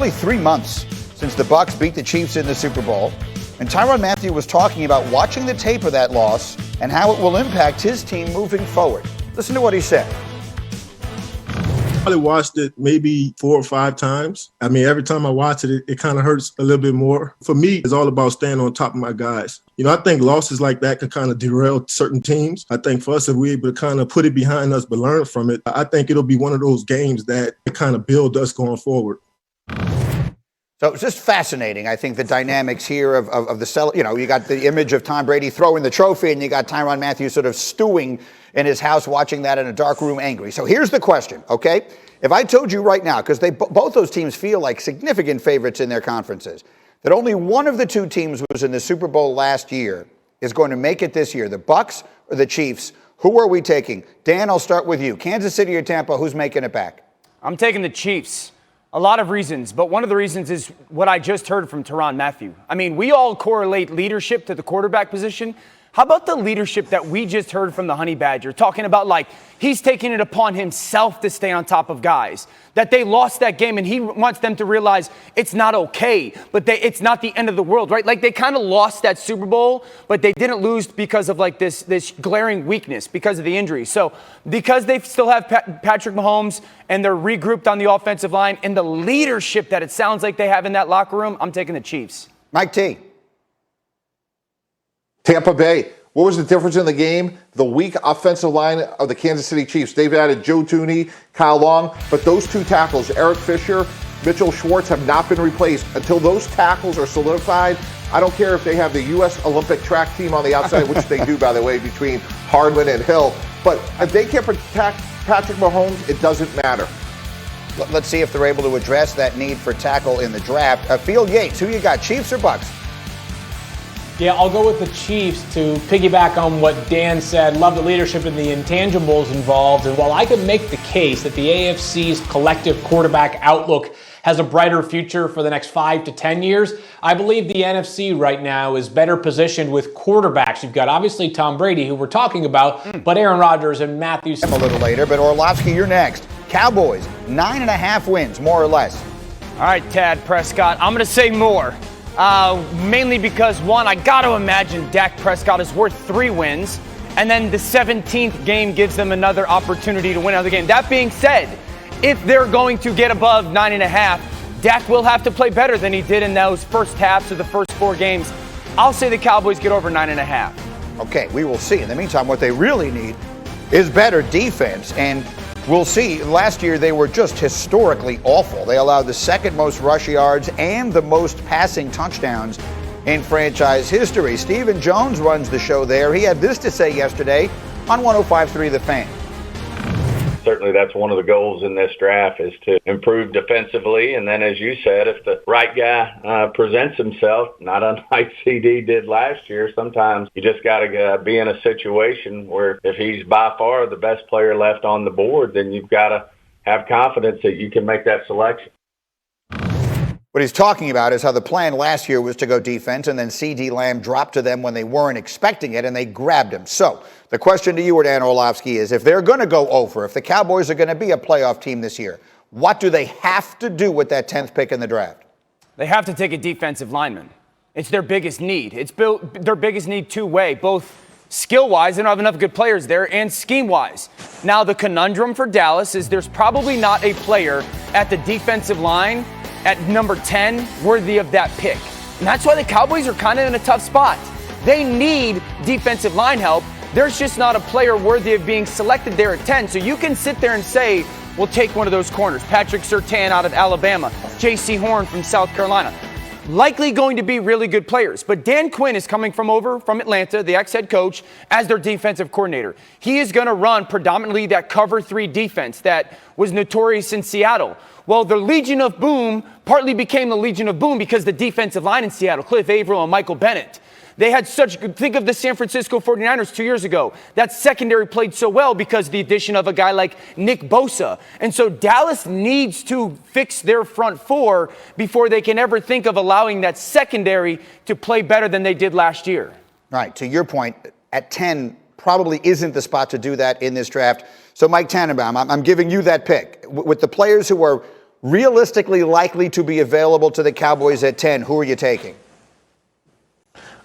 Only 3 months since the Bucs beat the Chiefs in the Super Bowl, and Tyrann Mathieu was talking about watching the tape of that loss and how it will impact his team moving forward. Listen to what he said. I probably watched it maybe 4 or 5 times. I mean, every time I watch it, it kind of hurts a little bit more. For me, it's all about staying on top of my guys. You know, I think losses like that can kind of derail certain teams. I think for us, if we're able to kind of put it behind us but learn from it, I think it'll be one of those games that kind of build us going forward. So it's just fascinating, I think, the dynamics here of the, you know, you got the image of Tom Brady throwing the trophy, and you got Tyrann Mathieu sort of stewing in his house watching that in a dark room angry. So here's the question, okay? If I told you right now, because both those teams feel like significant favorites in their conferences, that only one of the two teams who was in the Super Bowl last year is going to make it this year, the Bucs or the Chiefs, who are we taking? Dan, I'll start with you. Kansas City or Tampa, who's making it back? I'm taking the Chiefs. A lot of reasons, but one of the reasons is what I just heard from Tyrann Mathieu. I mean, we all correlate leadership to the quarterback position. How about the leadership that we just heard from the Honey Badger, talking about like he's taking it upon himself to stay on top of guys, that they lost that game and he wants them to realize it's not okay, but it's not the end of the world, right? Like they kind of lost that Super Bowl, but they didn't lose because of like this glaring weakness because of the injury. So because they still have Patrick Mahomes and they're regrouped on the offensive line and the leadership that it sounds like they have in that locker room, I'm taking the Chiefs. Mike T. Tampa Bay. What was the difference in the game? The weak offensive line of the Kansas City Chiefs. They've added Joe Thuney, Kyle Long, but those two tackles, Eric Fisher, Mitchell Schwartz, have not been replaced. Until those tackles are solidified, I don't care if they have the U.S. Olympic track team on the outside, which they do, by the way, between Hardman and Hill. But if they can't protect Patrick Mahomes, it doesn't matter. Let's see if they're able to address that need for tackle in the draft. Field Yates, who you got, Chiefs or Bucs? Yeah, I'll go with the Chiefs to piggyback on what Dan said. Love the leadership and the intangibles involved. And while I could make the case that the AFC's collective quarterback outlook has a brighter future for the next 5 to 10 years, I believe the NFC right now is better positioned with quarterbacks. You've got obviously Tom Brady, who we're talking about, but Aaron Rodgers and Matthew. A little later, but Orlovsky, you're next. Cowboys, 9.5 wins, more or less. All right, Tad Prescott, I'm going to say more. Mainly because, one, I got to imagine Dak Prescott is worth 3 wins, and then the 17th game gives them another opportunity to win another game. That being said, if they're going to get above 9.5, Dak will have to play better than he did in those first halves of the first 4 games. I'll say the Cowboys get over 9.5. Okay, we will see. In the meantime, what they really need is better defense, and we'll see. Last year, they were just historically awful. They allowed the second most rush yards and the most passing touchdowns in franchise history. Stephen Jones runs the show there. He had this to say yesterday on 105.3 The Fan. Certainly that's one of the goals in this draft is to improve defensively. And then, as you said, if the right guy presents himself, not unlike CD did last year, sometimes you just got to be in a situation where if he's by far the best player left on the board, then you've got to have confidence that you can make that selection. What he's talking about is how the plan last year was to go defense, and then CeeDee Lamb dropped to them when they weren't expecting it, and they grabbed him. So the question to you, Dan Orlovsky, is if they're going to go over, if the Cowboys are going to be a playoff team this year, what do they have to do with that 10th pick in the draft? They have to take a defensive lineman. It's their biggest need. It's their biggest need two-way, both skill-wise, they don't have enough good players there, and scheme-wise. Now, the conundrum for Dallas is there's probably not a player at the defensive line at number 10 worthy of that pick. And that's why the Cowboys are kind of in a tough spot. They need defensive line help. There's just not a player worthy of being selected there at 10. So you can sit there and say, we'll take one of those corners. Patrick Surtain out of Alabama, J.C. Horn from South Carolina. Likely going to be really good players. But Dan Quinn is coming from Atlanta, the ex-head coach, as their defensive coordinator. He is going to run predominantly that cover 3 defense that was notorious in Seattle. Well, the Legion of Boom partly became the Legion of Boom because the defensive line in Seattle, Cliff Averill and Michael Bennett, they had think of the San Francisco 49ers 2 years ago. That secondary played so well because of the addition of a guy like Nick Bosa. And so Dallas needs to fix their front 4 before they can ever think of allowing that secondary to play better than they did last year. Right. To your point, at 10 probably isn't the spot to do that in this draft. So Mike Tannenbaum, I'm giving you that pick. With the players who are realistically likely to be available to the Cowboys at 10. Who are you taking?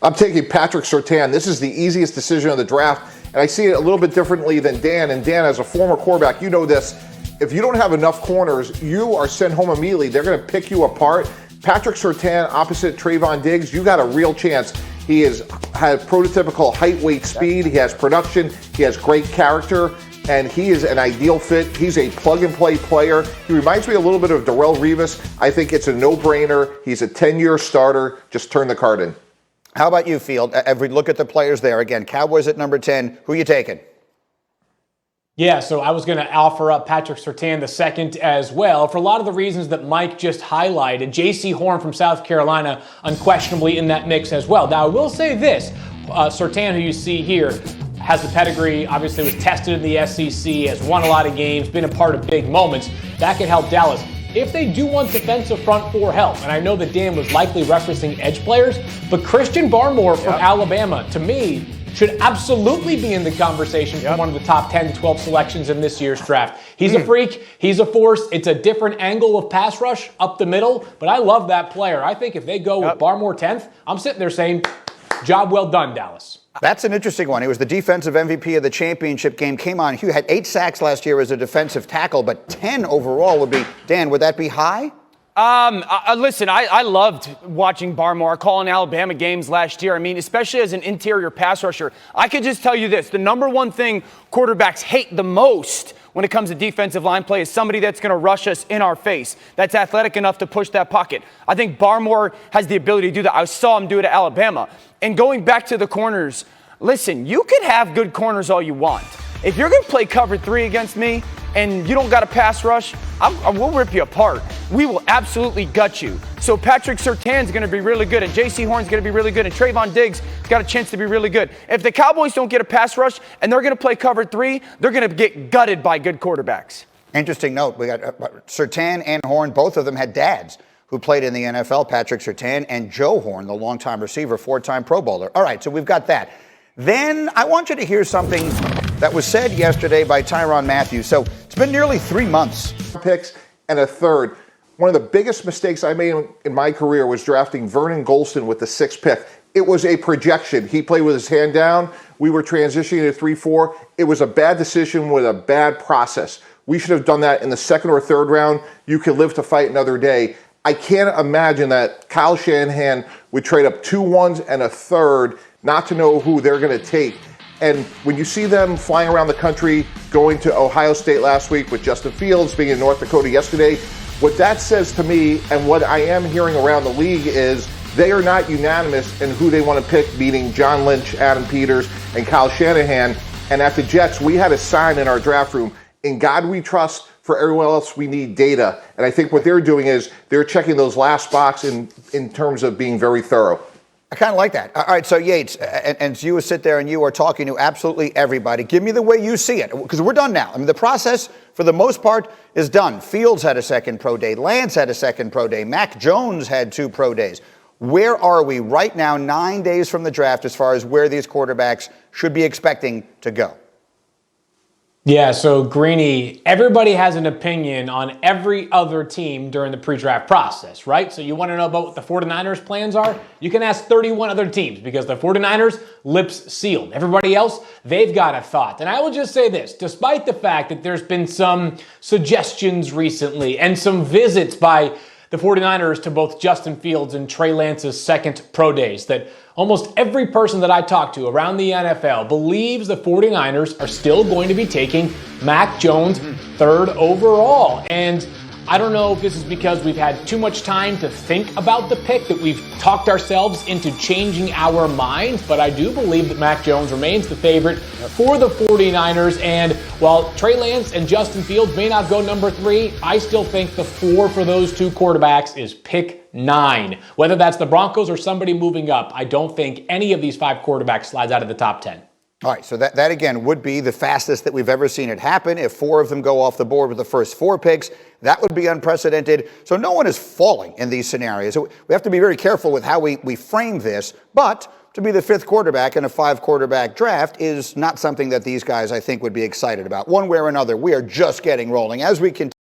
I'm taking Patrick Surtain. This is the easiest decision of the draft, and I see it a little bit differently than Dan. And Dan, as a former quarterback, you know this. If you don't have enough corners, you are sent home immediately. They're going to pick you apart. Patrick Surtain opposite Trayvon Diggs, you got a real chance. He has prototypical height, weight, speed. He has production. He has great character, and he is an ideal fit. He's a plug-and-play player. He reminds me a little bit of Darrelle Revis. I think it's a no-brainer. He's a 10-year starter. Just turn the card in. How about you, Field? If we look at the players there, again, Cowboys at number 10, who are you taking? Yeah, so I was going to offer up Patrick Surtain the second as well for a lot of the reasons that Mike just highlighted. J.C. Horn from South Carolina unquestionably in that mix as well. Now, I will say this. Surtain, who you see here, has the pedigree, obviously was tested in the SEC, has won a lot of games, been a part of big moments. That could help Dallas. If they do want defensive front four help, and I know that Dan was likely referencing edge players, but Christian Barmore from Alabama, to me, should absolutely be in the conversation for one of the top 10 to 12 selections in this year's draft. He's a freak. He's a force. It's a different angle of pass rush up the middle, but I love that player. I think if they go with Barmore 10th, I'm sitting there saying, job well done, Dallas. That's an interesting one. He was the defensive MVP of the championship game. Came on, he had 8 sacks last year as a defensive tackle, but 10 overall would be, Dan, would that be high? Listen, I loved watching Barmore, calling Alabama games last year. I mean, especially as an interior pass rusher. I could just tell you this. The number one thing quarterbacks hate the most when it comes to defensive line play is somebody that's going to rush us in our face, that's athletic enough to push that pocket. I think Barmore has the ability to do that. I saw him do it at Alabama. And going back to the corners, listen, you can have good corners all you want. If you're going to play cover 3 against me and you don't got a pass rush, we'll rip you apart. We will absolutely gut you. So Patrick Surtain's going to be really good, and J.C. Horn's going to be really good, and Trayvon Diggs got a chance to be really good. If the Cowboys don't get a pass rush and they're going to play cover 3, they're going to get gutted by good quarterbacks. Interesting note. We got Surtain and Horn. Both of them had dads who played in the NFL, Patrick Surtain and Joe Horn, the longtime receiver, 4-time Pro Bowler. All right, so we've got that. Then I want you to hear something that was said yesterday by Tyrann Mathieu. So it's been nearly 3 months. Picks and a third. One of the biggest mistakes I made in my career was drafting Vernon Golston with the 6th pick. It was a projection. He played with his hand down. We were transitioning to 3-4. It was a bad decision with a bad process. We should have done that in the 2nd or 3rd round. You could live to fight another day. I can't imagine that Kyle Shanahan would trade up 2 1s and a 3rd not to know who they're going to take. And when you see them flying around the country, going to Ohio State last week with Justin Fields, being in North Dakota yesterday, what that says to me and what I am hearing around the league is they are not unanimous in who they want to pick, meaning John Lynch, Adam Peters, and Kyle Shanahan. And at the Jets, we had a sign in our draft room, in God we trust, for everyone else we need data. And I think what they're doing is they're checking those last boxes in terms of being very thorough. I kind of like that. All right, so Yates, and you sit there and you are talking to absolutely everybody. Give me the way you see it, because we're done now. I mean, the process, for the most part, is done. Fields had a 2nd pro day. Lance had a 2nd pro day. Mac Jones had 2 pro days. Where are we right now, 9 days from the draft, as far as where these quarterbacks should be expecting to go? Yeah, so Greeny, everybody has an opinion on every other team during the pre-draft process, right? So you want to know about what the 49ers' plans are? You can ask 31 other teams because the 49ers, lips sealed. Everybody else, they've got a thought. And I will just say this, despite the fact that there's been some suggestions recently and some visits by the 49ers to both Justin Fields and Trey Lance's 2nd pro days, that almost every person that I talk to around the NFL believes the 49ers are still going to be taking Mac Jones 3rd overall. And I don't know if this is because we've had too much time to think about the pick, that we've talked ourselves into changing our minds, but I do believe that Mac Jones remains the favorite for the 49ers. And while Trey Lance and Justin Fields may not go number 3, I still think the 4 for those 2 quarterbacks is pick 9. Whether that's the Broncos or somebody moving up, I don't think any of these 5 quarterbacks slides out of the top 10. All right, so that again would be the fastest that we've ever seen it happen. If 4 of them go off the board with the first 4 picks, that would be unprecedented. So no one is falling in these scenarios. So we have to be very careful with how we frame this. But to be the 5th quarterback in a 5-quarterback draft is not something that these guys, I think, would be excited about. One way or another, we are just getting rolling. As we continue